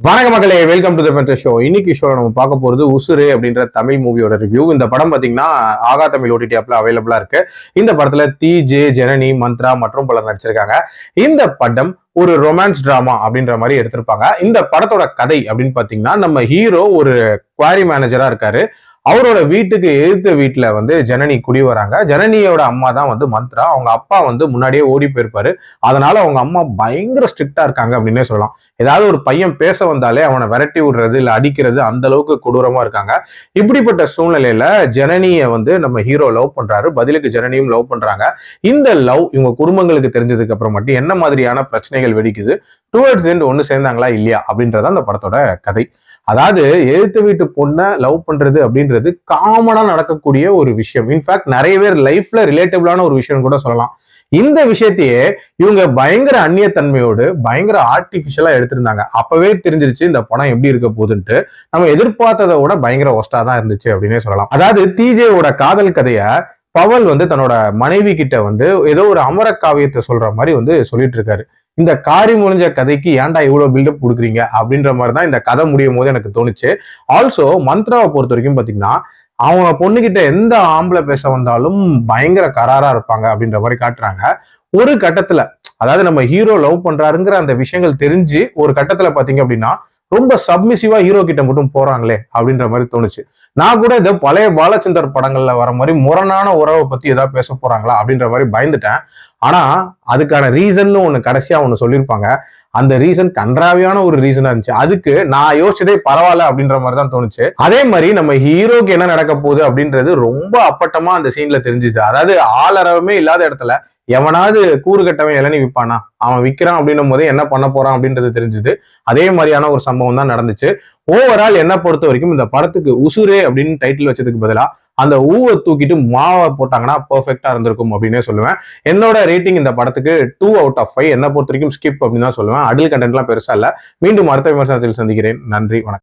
வணக்க மக்களே, welcome to the metro show. இன்னைக்கு ஷோல நம்ம பார்க்க போறது உசுரு அப்படின்ற தமிழ் மூவியோட ரிவ்யூ. இந்த படம் பாத்தீங்கன்னா ஆகா தமிழ் ஓடிடி ஆப்ல அவைலபிளா இருக்கு. இந்த படத்துல டிஜே, ஜனனி, மந்த்ரா மற்றும் பலர் நடிச்சிருக்காங்க. இந்த படம் ஒரு ரொமான்ஸ் டிராமா அப்படின்ற மாதிரி எடுத்திருப்பாங்க. இந்த படத்தோட கதை அப்படின்னு பாத்தீங்கன்னா, நம்ம ஹீரோ ஒரு குவாரி மேனேஜரா இருக்காரு. அவரோட வீட்டுக்கு எதிர்த்த வீட்டுல ஜனனி குடி வராங்க. ஜனனியோட அம்மா தான் மந்த்ரா. அவங்க அப்பா முன்னாடியே ஓடி போயிருப்பாரு. அதனால அவங்க அம்மா பயங்கர ஸ்ட்ரிக்டா இருக்காங்க அப்படின்னே சொல்லலாம். ஏதாவது ஒரு பையன் பேச வந்தாலே அவனை விரட்டி விடுறது இல்ல அடிக்கிறது, அந்த அளவுக்கு கொடூரமா இருக்காங்க. இப்படிப்பட்ட சூழ்நிலையில ஜனனிய நம்ம ஹீரோ லவ் பண்றாரு. பதிலுக்கு ஜனனியும் லவ் பண்றாங்க. இந்த லவ் இவங்க குடும்பங்களுக்கு தெரிஞ்சதுக்கு அப்புறம் மட்டும் என்ன மாதிரியான பிரச்சனைகள் வெடிக்குது, டுவர்ட்ஸ் எண்ட் ஒண்ணு சேர்ந்தாங்களா இல்லையா அப்படின்றத அந்த படத்தோட கதை. அதாவது எதிர்த்து வீட்டு பொண்ணை லவ் பண்றது அப்படின்றது காமனா நடக்கக்கூடிய ஒரு விஷயம். இன்ஃபேக்ட் நிறைய பேர் லைஃப்ல ரிலேட்டபிளான ஒரு விஷயம் கூட சொல்லலாம். இந்த விஷயத்தையே இவங்க பயங்கர அந்நியத்தன்மையோடு பயங்கர ஆர்டிபிஷியலா எடுத்திருந்தாங்க. அப்பவே தெரிஞ்சிருச்சு இந்த படம் எப்படி இருக்க போகுதுன்ட்டு. நம்ம எதிர்பார்த்ததை விட பயங்கர ஒஸ்டா தான் இருந்துச்சு அப்படின்னே சொல்லலாம். அதாவது டிஜேவோட காதல் கதைய பவல் தன்னோட மனைவி கிட்ட ஏதோ ஒரு அமர காவியத்தை சொல்ற மாதிரி சொல்லிட்டு இருக்காரு. இந்த காரி முடிஞ்ச கதைக்கு ஏன்டா இவ்வளவு பில்டப் கொடுக்குறீங்க அப்படின்ற மாதிரிதான் இந்த கதை முடியும் போது எனக்கு தோணுச்சு. ஆல்சோ மந்த்ராவை பொறுத்த வரைக்கும் பாத்தீங்கன்னா, அவங்க பொண்ணுகிட்ட எந்த ஆம்பளை பேச வந்தாலும் பயங்கர கராரா இருப்பாங்க அப்படின்ற மாதிரி காட்டுறாங்க. ஒரு கட்டத்துல, அதாவது நம்ம ஹீரோ லவ் பண்றாருங்கிற அந்த விஷயங்கள் தெரிஞ்சு ஒரு கட்டத்துல பாத்தீங்க அப்படின்னா ரொம்ப சப்மிசிவா ஹீரோ கிட்ட மட்டும் போறாங்களே அப்படின்ற மாதிரி தோணுச்சு. நான் கூட இதை பழைய பாலச்சந்தர் படங்கள்ல வர மாதிரி முரணான உறவை பத்தி ஏதாவது பேச போறாங்களா அப்படின்ற மாதிரி பயந்துட்டேன். ஆனா அதுக்கான ரீசன் ஒண்ணு கடைசியா ஒண்ணு சொல்லியிருப்பாங்க. அந்த ரீசன் கன்றாவியான ஒரு ரீசனா இருந்துச்சு. அதுக்கு நான் யோசிச்சதே பரவாயில்ல அப்படின்ற மாதிரி தான் தோணுச்சு. அதே மாதிரி நம்ம ஹீரோக்கு என்ன நடக்க போகுது அப்படின்றது ரொம்ப அப்பட்டமா அந்த சீன்ல தெரிஞ்சுது. அதாவது ஆளரவமே இல்லாத இடத்துல எவனாவது கூறு கட்டவன் இளநீ விற்பானா, அவன் விற்கிறான் அப்படின்னும் போதே என்ன பண்ண போறான் அப்படின்றது தெரிஞ்சுது. அதே மாதிரியான ஒரு சம்பவம் தான் நடந்துச்சு. ஓவரால் என்ன பொறுத்த வரைக்கும் இந்த படத்துக்கு உசுரே அப்படின்னு டைட்டில் வச்சதுக்கு பதிலா அந்த ஊவை தூக்கிட்டு மாவை போட்டாங்கன்னா பெர்ஃபெக்டா இருந்திருக்கும் அப்படின்னே சொல்லுவேன். என்னோட ரேட்டிங் இந்த படத்துக்கு 2/5. என்ன பொறுத்த வரைக்கும் ஸ்கிப் அப்படின்னு தான் சொல்லுவேன். அடல் கண்டென்ட்லாம் பெருசா இல்ல. மீண்டும் அடுத்த விமர்சனத்தில் சந்திக்கிறேன். நன்றி, வணக்கம்.